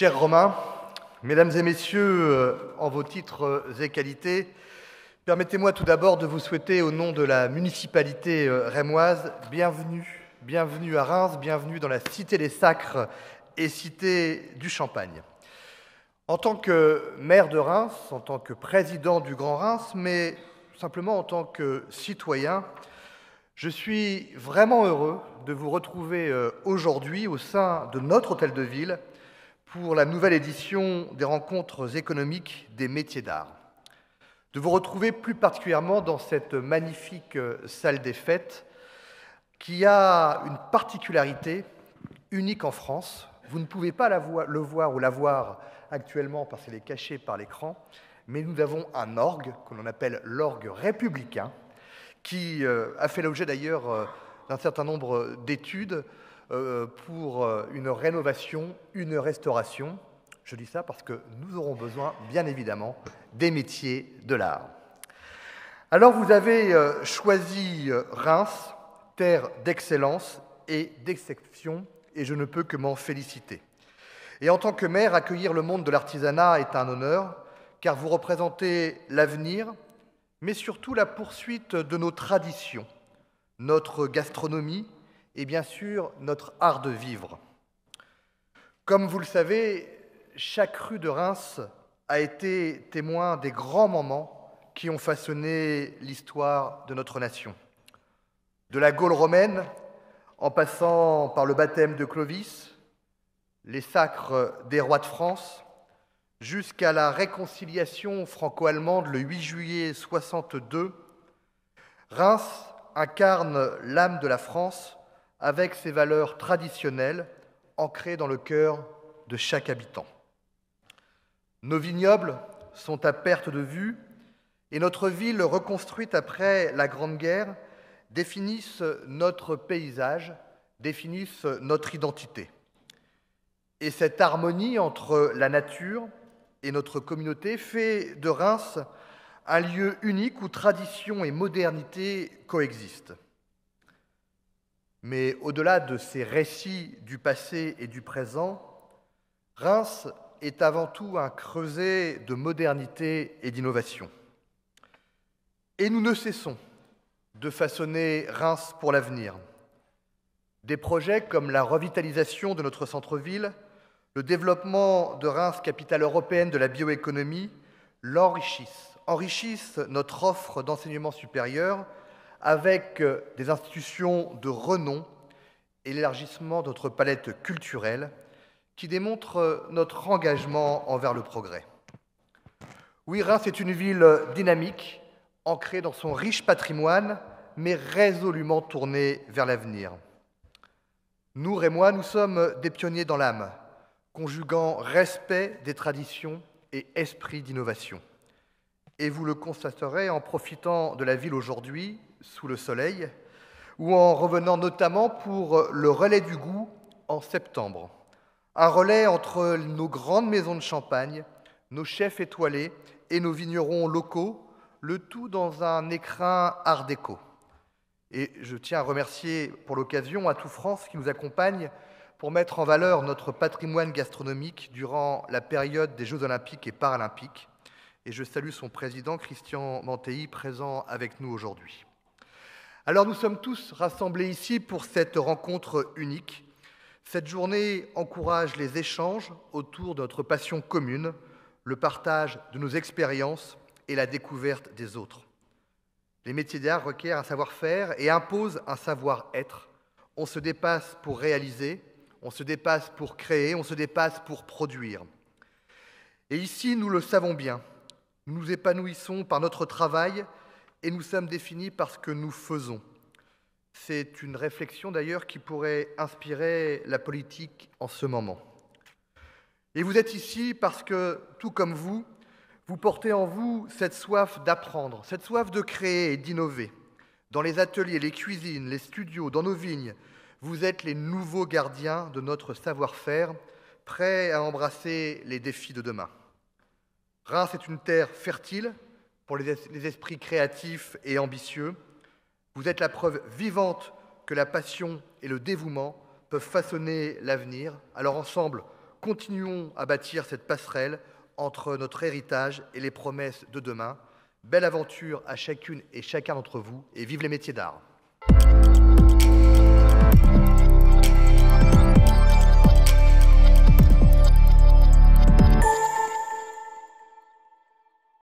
Chers Romains, Mesdames et Messieurs, en vos titres et qualités, permettez-moi tout d'abord de vous souhaiter, au nom de la municipalité rémoise, bienvenue à Reims, bienvenue dans la cité des Sacres et cité du Champagne. En tant que maire de Reims, en tant que président du Grand Reims, mais simplement en tant que citoyen, je suis vraiment heureux de vous retrouver aujourd'hui au sein de notre hôtel de ville pour la nouvelle édition des rencontres économiques des métiers d'art. De vous retrouver plus particulièrement dans cette magnifique salle des fêtes qui a une particularité unique en France. Vous ne pouvez pas le voir ou la voir actuellement parce qu'elle est cachée par l'écran, mais nous avons un orgue que l'on appelle l'orgue républicain qui a fait l'objet d'ailleurs d'un certain nombre d'études pour une rénovation, une restauration. Je dis ça parce que nous aurons besoin, bien évidemment, des métiers de l'art. Alors vous avez choisi Reims, terre d'excellence et d'exception, et je ne peux que m'en féliciter. Et en tant que maire, accueillir le monde de l'artisanat est un honneur, car vous représentez l'avenir, mais surtout la poursuite de nos traditions, notre gastronomie, et bien sûr notre art de vivre. Comme vous le savez, chaque rue de Reims a été témoin des grands moments qui ont façonné l'histoire de notre nation. De la Gaule romaine, en passant par le baptême de Clovis, les sacres des rois de France, jusqu'à la réconciliation franco-allemande le 8 juillet 62, Reims incarne l'âme de la France avec ses valeurs traditionnelles ancrées dans le cœur de chaque habitant. Nos vignobles sont à perte de vue et notre ville reconstruite après la Grande Guerre définissent notre paysage, définissent notre identité. Et cette harmonie entre la nature et notre communauté fait de Reims un lieu unique où tradition et modernité coexistent. Mais au-delà de ces récits du passé et du présent, Reims est avant tout un creuset de modernité et d'innovation. Et nous ne cessons de façonner Reims pour l'avenir. Des projets comme la revitalisation de notre centre-ville, le développement de Reims, capitale européenne de la bioéconomie, enrichissent notre offre d'enseignement supérieur avec des institutions de renom et l'élargissement de notre palette culturelle qui démontre notre engagement envers le progrès. Oui, Reims est une ville dynamique, ancrée dans son riche patrimoine, mais résolument tournée vers l'avenir. Nous, Rémois, nous sommes des pionniers dans l'âme, conjuguant respect des traditions et esprit d'innovation. Et vous le constaterez en profitant de la ville aujourd'hui, sous le soleil, ou en revenant notamment pour le relais du goût en septembre. Un relais entre nos grandes maisons de champagne, nos chefs étoilés et nos vignerons locaux, le tout dans un écrin art déco. Et je tiens à remercier pour l'occasion Atout France qui nous accompagne pour mettre en valeur notre patrimoine gastronomique durant la période des Jeux olympiques et paralympiques. Et je salue son président, Christian Mantéi, présent avec nous aujourd'hui. Alors nous sommes tous rassemblés ici pour cette rencontre unique. Cette journée encourage les échanges autour de notre passion commune, le partage de nos expériences et la découverte des autres. Les métiers d'art requièrent un savoir-faire et imposent un savoir-être. On se dépasse pour réaliser, on se dépasse pour créer, on se dépasse pour produire. Et ici, nous le savons bien, nous nous épanouissons par notre travail et nous sommes définis par ce que nous faisons. C'est une réflexion d'ailleurs qui pourrait inspirer la politique en ce moment. Et vous êtes ici parce que, tout comme vous portez en vous cette soif d'apprendre, cette soif de créer et d'innover. Dans les ateliers, les cuisines, les studios, dans nos vignes, vous êtes les nouveaux gardiens de notre savoir-faire, prêts à embrasser les défis de demain. Reims est une terre fertile pour les esprits créatifs et ambitieux. Vous êtes la preuve vivante que la passion et le dévouement peuvent façonner l'avenir. Alors ensemble, continuons à bâtir cette passerelle entre notre héritage et les promesses de demain. Belle aventure à chacune et chacun d'entre vous, et vive les métiers d'art.